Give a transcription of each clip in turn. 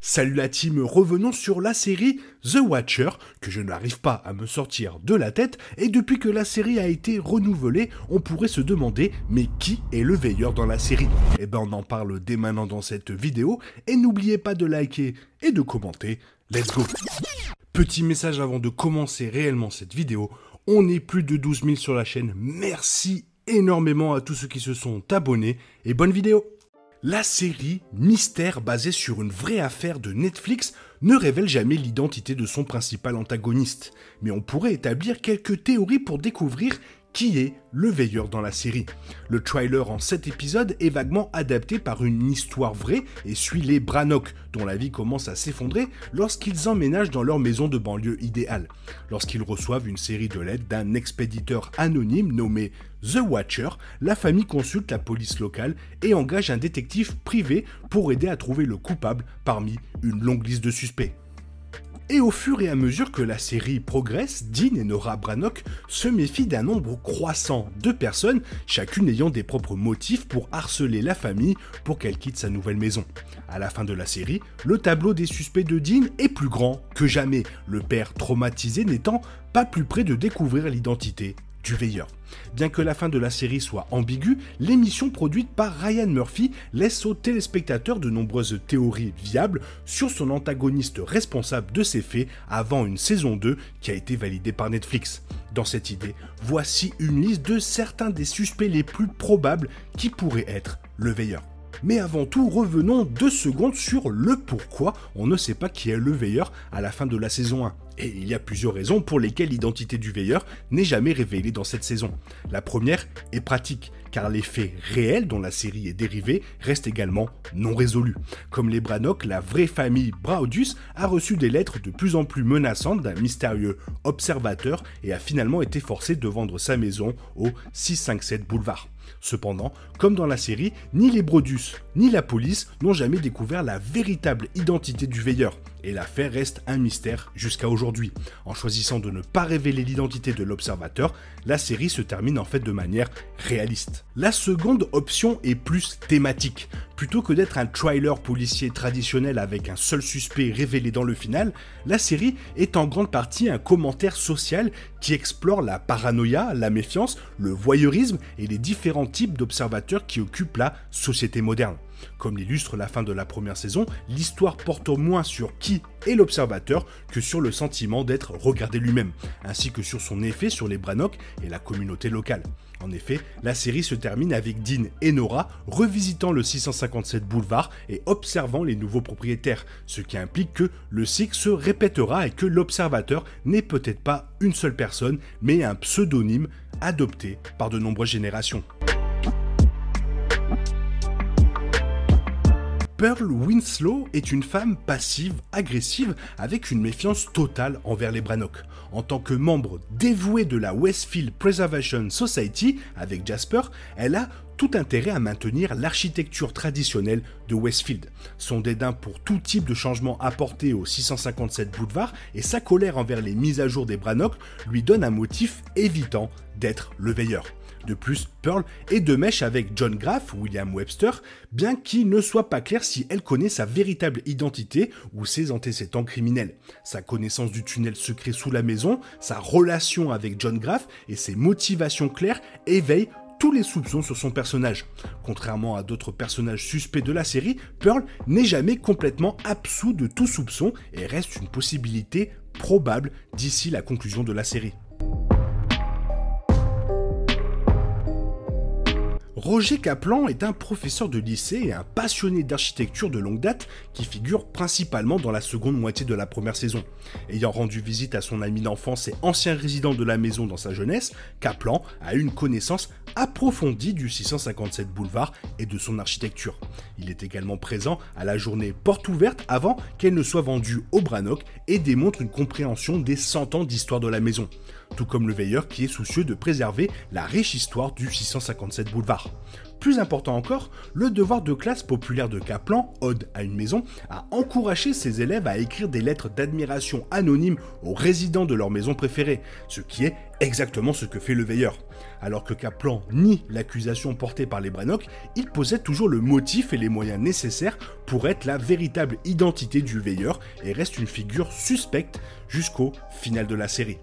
Salut la team, revenons sur la série The Watcher, que je n'arrive pas à me sortir de la tête, et depuis que la série a été renouvelée, on pourrait se demander, mais qui est le veilleur dans la série? Eh ben on en parle dès maintenant dans cette vidéo, et n'oubliez pas de liker et de commenter, let's go! Petit message avant de commencer réellement cette vidéo, on est plus de 12 000 sur la chaîne, merci énormément à tous ceux qui se sont abonnés, et bonne vidéo! La série Mystère, basée sur une vraie affaire de Netflix, ne révèle jamais l'identité de son principal antagoniste. Mais on pourrait établir quelques théories pour découvrir qui est le veilleur dans la série. Le trailer en 7 épisodes est vaguement adapté par une histoire vraie et suit les Brannock, dont la vie commence à s'effondrer lorsqu'ils emménagent dans leur maison de banlieue idéale. Lorsqu'ils reçoivent une série de lettres d'un expéditeur anonyme nommé The Watcher, la famille consulte la police locale et engage un détective privé pour aider à trouver le coupable parmi une longue liste de suspects. Et au fur et à mesure que la série progresse, Dean et Nora Brannock se méfient d'un nombre croissant de personnes, chacune ayant des propres motifs pour harceler la famille pour qu'elle quitte sa nouvelle maison. À la fin de la série, le tableau des suspects de Dean est plus grand que jamais, le père traumatisé n'étant pas plus près de découvrir l'identité du veilleur. Bien que la fin de la série soit ambiguë, l'émission produite par Ryan Murphy laisse aux téléspectateurs de nombreuses théories viables sur son antagoniste responsable de ces faits avant une saison 2 qui a été validée par Netflix. Dans cette idée, voici une liste de certains des suspects les plus probables qui pourraient être le veilleur. Mais avant tout, revenons 2 secondes sur le pourquoi on ne sait pas qui est le veilleur à la fin de la saison 1. Et il y a plusieurs raisons pour lesquelles l'identité du veilleur n'est jamais révélée dans cette saison. La première est pratique, car les faits réels dont la série est dérivée restent également non résolus. Comme les Brannock, la vraie famille Braudus a reçu des lettres de plus en plus menaçantes d'un mystérieux observateur et a finalement été forcé de vendre sa maison au 657 boulevard. Cependant, comme dans la série, ni les Braudus ni la police n'ont jamais découvert la véritable identité du veilleur, et l'affaire reste un mystère jusqu'à aujourd'hui. En choisissant de ne pas révéler l'identité de l'observateur, la série se termine en fait de manière réaliste. La seconde option est plus thématique. Plutôt que d'être un thriller policier traditionnel avec un seul suspect révélé dans le final, la série est en grande partie un commentaire social qui explore la paranoïa, la méfiance, le voyeurisme et les différents types d'observateurs qui occupent la société moderne. Comme l'illustre la fin de la première saison, l'histoire porte au moins sur qui est l'observateur que sur le sentiment d'être regardé lui-même, ainsi que sur son effet sur les Brannock et la communauté locale. En effet, la série se termine avec Dean et Nora revisitant le 657 boulevard et observant les nouveaux propriétaires, ce qui implique que le cycle se répétera et que l'observateur n'est peut-être pas une seule personne, mais un pseudonyme adopté par de nombreuses générations. Pearl Winslow est une femme passive, agressive, avec une méfiance totale envers les Brannock. En tant que membre dévoué de la Westfield Preservation Society avec Jasper, elle a tout intérêt à maintenir l'architecture traditionnelle de Westfield. Son dédain pour tout type de changement apporté au 657 boulevard et sa colère envers les mises à jour des Brannock lui donnent un motif évitant d'être le veilleur. De plus, Pearl est de mèche avec John Graff, William Webster, bien qu'il ne soit pas clair si elle connaît sa véritable identité ou ses antécédents criminels. Sa connaissance du tunnel secret sous la maison, sa relation avec John Graff et ses motivations claires éveillent tous les soupçons sur son personnage. Contrairement à d'autres personnages suspects de la série, Pearl n'est jamais complètement absous de tout soupçon et reste une possibilité probable d'ici la conclusion de la série. Roger Kaplan est un professeur de lycée et un passionné d'architecture de longue date qui figure principalement dans la seconde moitié de la première saison. Ayant rendu visite à son ami d'enfance et ancien résident de la maison dans sa jeunesse, Kaplan a une connaissance approfondie du 657 boulevard et de son architecture. Il est également présent à la journée porte ouverte avant qu'elle ne soit vendue aux Brannock et démontre une compréhension des 100 ans d'histoire de la maison. Tout comme le veilleur qui est soucieux de préserver la riche histoire du 657 boulevard. Plus important encore, le devoir de classe populaire de Kaplan, Ode à une maison, a encouragé ses élèves à écrire des lettres d'admiration anonymes aux résidents de leur maison préférée, ce qui est exactement ce que fait le veilleur. Alors que Kaplan nie l'accusation portée par les Brannock, il possède toujours le motif et les moyens nécessaires pour être la véritable identité du veilleur et reste une figure suspecte jusqu'au final de la série.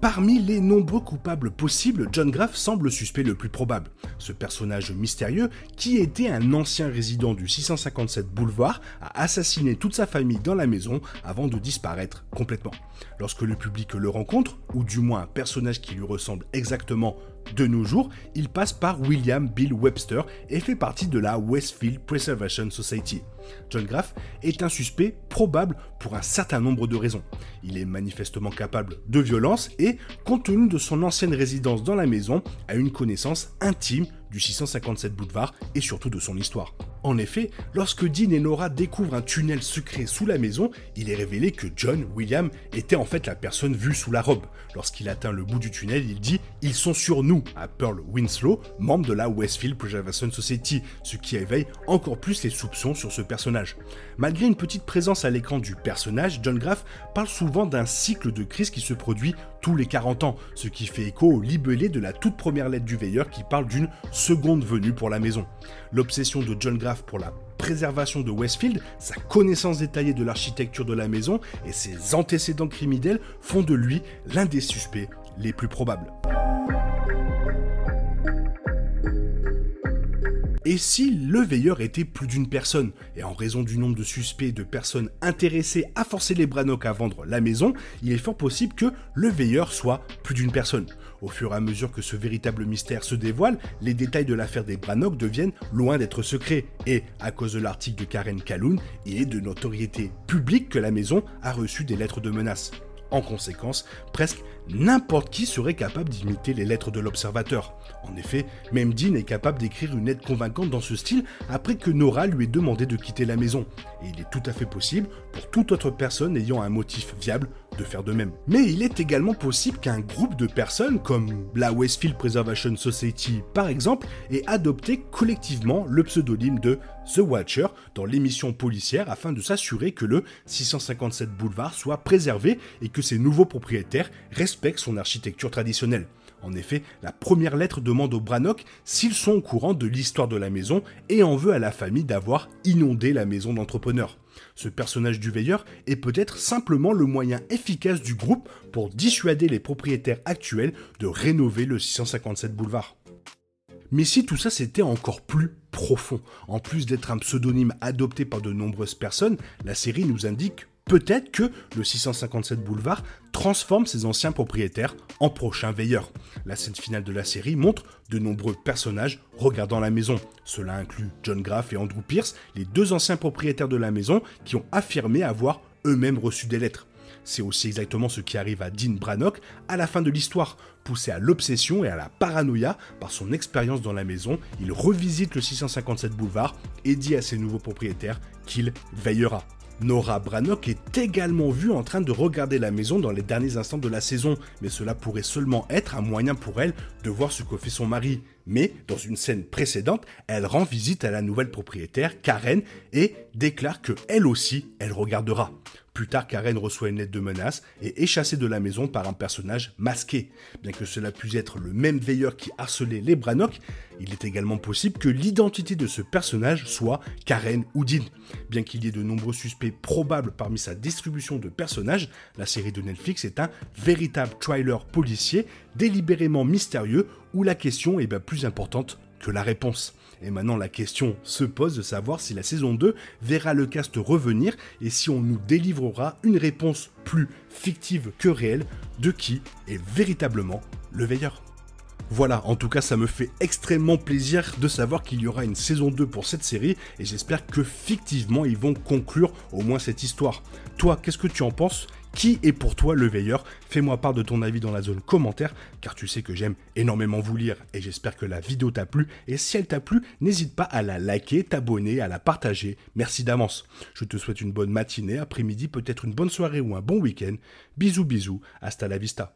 Parmi les nombreux coupables possibles, John Graff semble le suspect le plus probable. Ce personnage mystérieux, qui était un ancien résident du 657 boulevard, a assassiné toute sa famille dans la maison avant de disparaître complètement. Lorsque le public le rencontre, ou du moins un personnage qui lui ressemble exactement de nos jours, il passe par William Bill Webster et fait partie de la Westfield Preservation Society. John Graff est un suspect probable pour un certain nombre de raisons. Il est manifestement capable de violence et, compte tenu de son ancienne résidence dans la maison, a une connaissance intime du 657 boulevard et surtout de son histoire. En effet, lorsque Dean et Nora découvrent un tunnel secret sous la maison, il est révélé que John, William, était en fait la personne vue sous la robe. Lorsqu'il atteint le bout du tunnel, il dit « Ils sont sur nous » à Pearl Winslow, membre de la Westfield Preservation Society, ce qui éveille encore plus les soupçons sur ce personnage. Malgré une petite présence à l'écran du personnage, John Graff parle souvent d'un cycle de crise qui se produit tous les 40 ans, ce qui fait écho au libellé de la toute première lettre du veilleur qui parle d'une seconde venue pour la maison. L'obsession de John Graff pour la préservation de Westfield, sa connaissance détaillée de l'architecture de la maison et ses antécédents criminels font de lui l'un des suspects les plus probables. Et si le veilleur était plus d'une personne, et en raison du nombre de suspects et de personnes intéressées à forcer les Brannock à vendre la maison, il est fort possible que le veilleur soit plus d'une personne. Au fur et à mesure que ce véritable mystère se dévoile, les détails de l'affaire des Brannock deviennent loin d'être secrets, et à cause de l'article de Karen Calhoun, il est de notoriété publique que la maison a reçu des lettres de menaces. En conséquence, presque n'importe qui serait capable d'imiter les lettres de l'observateur. En effet, même Dean est capable d'écrire une lettre convaincante dans ce style après que Nora lui ait demandé de quitter la maison. Et il est tout à fait possible pour toute autre personne ayant un motif viable de faire de même. Mais il est également possible qu'un groupe de personnes, comme la Westfield Preservation Society par exemple, ait adopté collectivement le pseudonyme de The Watcher dans l'émission policière afin de s'assurer que le 657 boulevard soit préservé et que ses nouveaux propriétaires respectent son architecture traditionnelle. En effet, la première lettre demande aux Brannock s'ils sont au courant de l'histoire de la maison et en veut à la famille d'avoir inondé la maison d'entrepreneur. Ce personnage du veilleur est peut-être simplement le moyen efficace du groupe pour dissuader les propriétaires actuels de rénover le 657 boulevard. Mais si tout ça c'était encore plus profond, en plus d'être un pseudonyme adopté par de nombreuses personnes, la série nous indique peut-être que le 657 boulevard transforme ses anciens propriétaires en prochains veilleurs. La scène finale de la série montre de nombreux personnages regardant la maison. Cela inclut John Graff et Andrew Pierce, les deux anciens propriétaires de la maison qui ont affirmé avoir eux-mêmes reçu des lettres. C'est aussi exactement ce qui arrive à Dean Brannock à la fin de l'histoire. Poussé à l'obsession et à la paranoïa par son expérience dans la maison, il revisite le 657 boulevard et dit à ses nouveaux propriétaires qu'il veillera. Nora Brannock est également vue en train de regarder la maison dans les derniers instants de la saison, mais cela pourrait seulement être un moyen pour elle de voir ce que fait son mari. Mais, dans une scène précédente, elle rend visite à la nouvelle propriétaire, Karen, et déclare que elle aussi, elle regardera. Plus tard, Karen reçoit une lettre de menace et est chassée de la maison par un personnage masqué. Bien que cela puisse être le même veilleur qui harcelait les Brannock, il est également possible que l'identité de ce personnage soit Karen ou Dean. Bien qu'il y ait de nombreux suspects probables parmi sa distribution de personnages, la série de Netflix est un véritable thriller policier délibérément mystérieux où la question est bien plus importante que la réponse. Et maintenant la question se pose de savoir si la saison 2 verra le cast revenir et si on nous délivrera une réponse plus fictive que réelle de qui est véritablement le veilleur. Voilà, en tout cas ça me fait extrêmement plaisir de savoir qu'il y aura une saison 2 pour cette série et j'espère que fictivement ils vont conclure au moins cette histoire. Toi, qu'est-ce que tu en penses ? Qui est pour toi le veilleur ? Fais-moi part de ton avis dans la zone commentaire, car tu sais que j'aime énormément vous lire et j'espère que la vidéo t'a plu. Et si elle t'a plu, n'hésite pas à la liker, t'abonner, à la partager. Merci d'avance. Je te souhaite une bonne matinée, après-midi, peut-être une bonne soirée ou un bon week-end. Bisous bisous, hasta la vista.